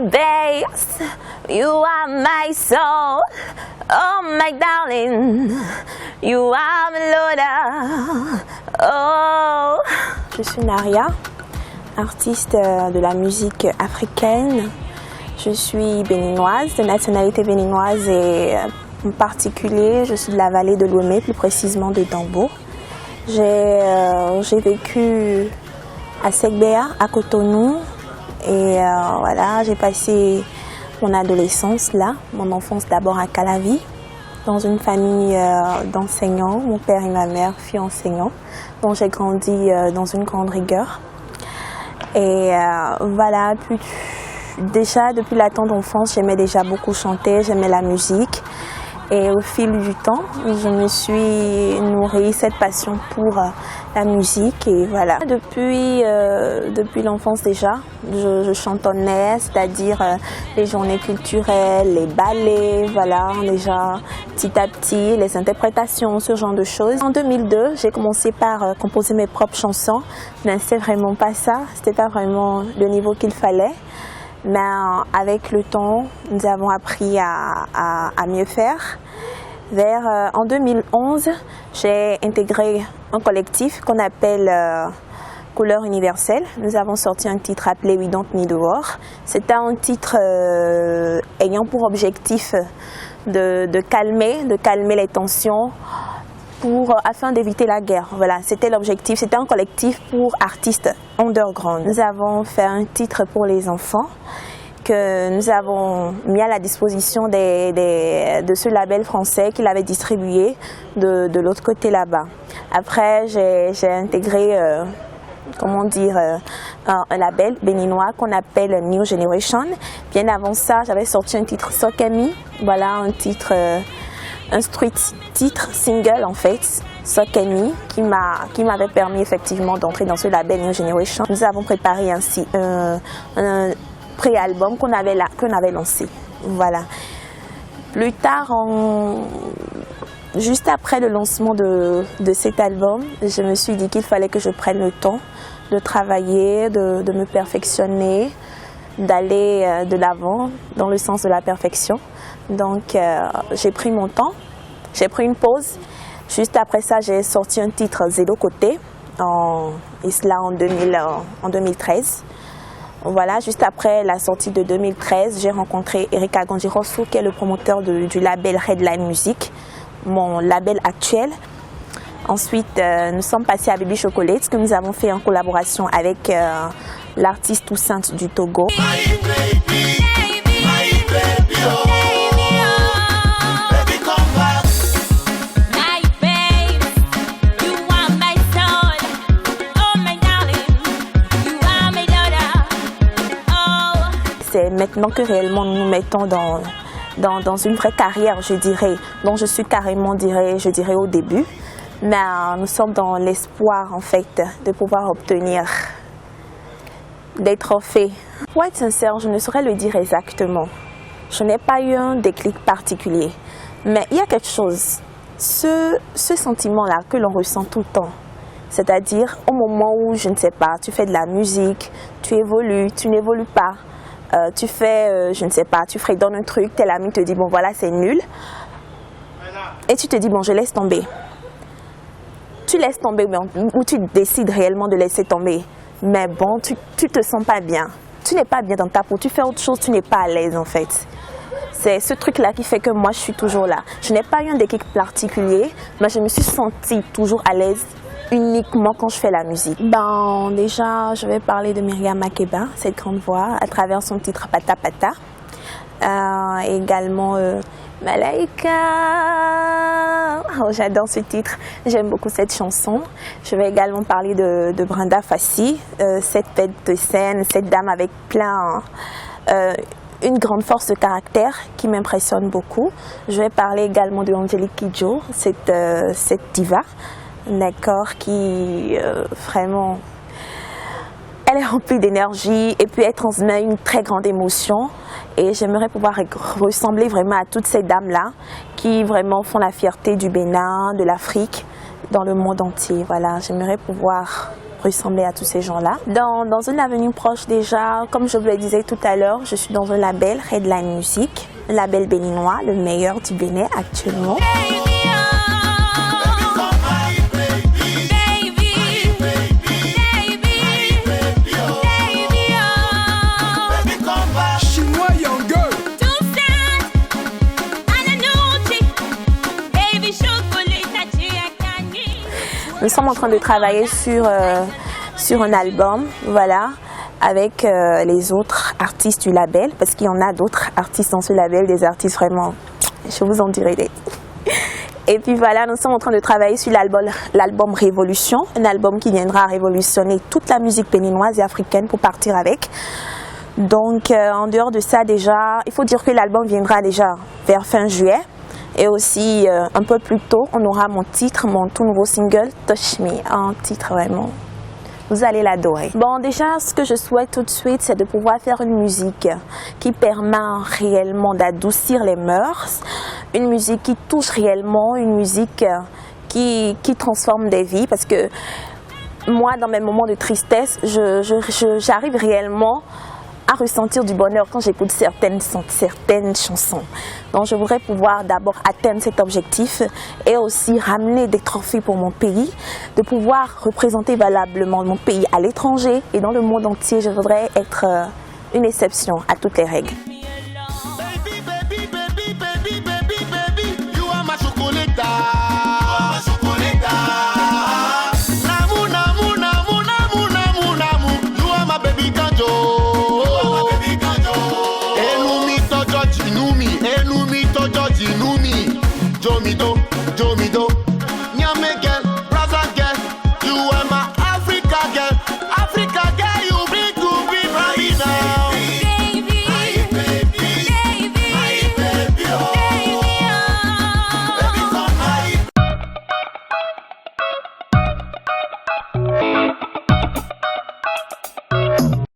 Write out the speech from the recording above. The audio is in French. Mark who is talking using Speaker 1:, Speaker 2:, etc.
Speaker 1: my babes, you are my soul. Oh my darling, you are my loader. Oh. Je suis Naria, artiste de la musique africaine. Je suis béninoise, de nationalité béninoise et en particulier, je suis de la vallée de Lomé, plus précisément de Dambo. J'ai vécu à Segbea, à Cotonou, et voilà, j'ai passé mon adolescence là, mon enfance d'abord à Calavi, dans une famille d'enseignants, mon père et ma mère, filles enseignants, dont j'ai grandi dans une grande rigueur. Et voilà, déjà depuis la tendre enfance, j'aimais déjà beaucoup chanter, j'aimais la musique. Et au fil du temps, je me suis nourrie cette passion pour la musique et voilà. Depuis l'enfance déjà, je chantonnais, c'est-à-dire les journées culturelles, les ballets, voilà, déjà petit à petit, les interprétations, ce genre de choses. En 2002, j'ai commencé par composer mes propres chansons, mais c'est vraiment pas ça, c'était pas vraiment le niveau qu'il fallait. Mais avec le temps, nous avons appris à mieux faire. En 2011, j'ai intégré un collectif qu'on appelle Couleur Universelle. Nous avons sorti un titre appelé We Don't Need a War. C'était un titre ayant pour objectif de calmer les tensions afin d'éviter la guerre. Voilà, c'était l'objectif. C'était un collectif pour artistes underground. Nous avons fait un titre pour les enfants que nous avons mis à la disposition de ce label français qui l'avait distribué de l'autre côté là-bas. Après, j'ai intégré un label béninois qu'on appelle New Generation. Bien avant ça, j'avais sorti un titre Sokemi. Voilà, un street titre, single en fait, Sokemi, qui m'avait permis effectivement d'entrer dans ce label New Generation. Nous avons préparé ainsi un pré-album qu'on avait lancé. Voilà. Plus tard, juste après le lancement de cet album, je me suis dit qu'il fallait que je prenne le temps de travailler, de me perfectionner, d'aller de l'avant dans le sens de la perfection. Donc j'ai pris mon temps, j'ai pris une pause. Juste après ça, j'ai sorti un titre Zéro Côté, et cela en 2013. Voilà, juste après la sortie de 2013, j'ai rencontré Eric Agandirosu, qui est le promoteur du label Redline Music, mon label actuel. Ensuite, nous sommes passés à Baby Chocolate, que nous avons fait en collaboration avec l'artiste Toussaint du Togo. C'est maintenant que réellement nous nous mettons dans une vraie carrière, je dirais, dont je suis carrément, je dirais au début. Mais nous sommes dans l'espoir, en fait, de pouvoir obtenir des trophées. Pour être sincère, je ne saurais le dire exactement. Je n'ai pas eu un déclic particulier. Mais il y a quelque chose, ce sentiment-là que l'on ressent tout le temps. C'est-à-dire au moment où, je ne sais pas, tu fais de la musique, tu évolues, tu n'évolues pas. Tu fais, je ne sais pas, tu fredonnes un truc, tel ami te dit, bon voilà, c'est nul. Et tu te dis, bon, je laisse tomber. Tu laisses tomber ou tu décides réellement de laisser tomber. Mais bon, tu te sens pas bien. Tu n'es pas bien dans ta peau, tu fais autre chose, tu n'es pas à l'aise en fait. C'est ce truc-là qui fait que moi, je suis toujours là. Je n'ai pas eu un déclic particulier, mais je me suis sentie toujours à l'aise uniquement quand je fais la musique. Bon, déjà, je vais parler de Myriam Makeba, cette grande voix, à travers son titre Pata Pata. Également Malaika. Oh, j'adore ce titre, j'aime beaucoup cette chanson. Je vais également parler de Brenda Fassi, cette tête de scène, cette dame avec une grande force de caractère qui m'impressionne beaucoup. Je vais parler également de Angélique Kidjo, cette diva. D'accord, qui vraiment, elle est remplie d'énergie et puis elle transmet une très grande émotion. Et j'aimerais pouvoir ressembler vraiment à toutes ces dames-là qui vraiment font la fierté du Bénin, de l'Afrique, dans le monde entier. Voilà, j'aimerais pouvoir ressembler à tous ces gens-là. Dans un avenir proche déjà, comme je vous le disais tout à l'heure, je suis dans un label Redline Music, un label béninois, le meilleur du Bénin actuellement. Nous sommes en train de travailler sur un album, voilà, avec les autres artistes du label, parce qu'il y en a d'autres artistes dans ce label, des artistes vraiment, je vous en dirai des. Et puis voilà, nous sommes en train de travailler sur l'album Révolution, un album qui viendra révolutionner toute la musique béninoise et africaine pour partir avec. Donc en dehors de ça déjà, il faut dire que l'album viendra déjà vers fin juillet. Et aussi, un peu plus tôt, on aura mon tout nouveau single, Touch Me, un titre vraiment. Vous allez l'adorer. Bon, déjà, ce que je souhaite tout de suite, c'est de pouvoir faire une musique qui permet réellement d'adoucir les mœurs, une musique qui touche réellement, une musique qui transforme des vies. Parce que moi, dans mes moments de tristesse, j'arrive réellement à ressentir du bonheur quand j'écoute certaines chansons. Donc je voudrais pouvoir d'abord atteindre cet objectif et aussi ramener des trophées pour mon pays, de pouvoir représenter valablement mon pays à l'étranger et dans le monde entier. Je voudrais être une exception à toutes les règles.
Speaker 2: Jomido,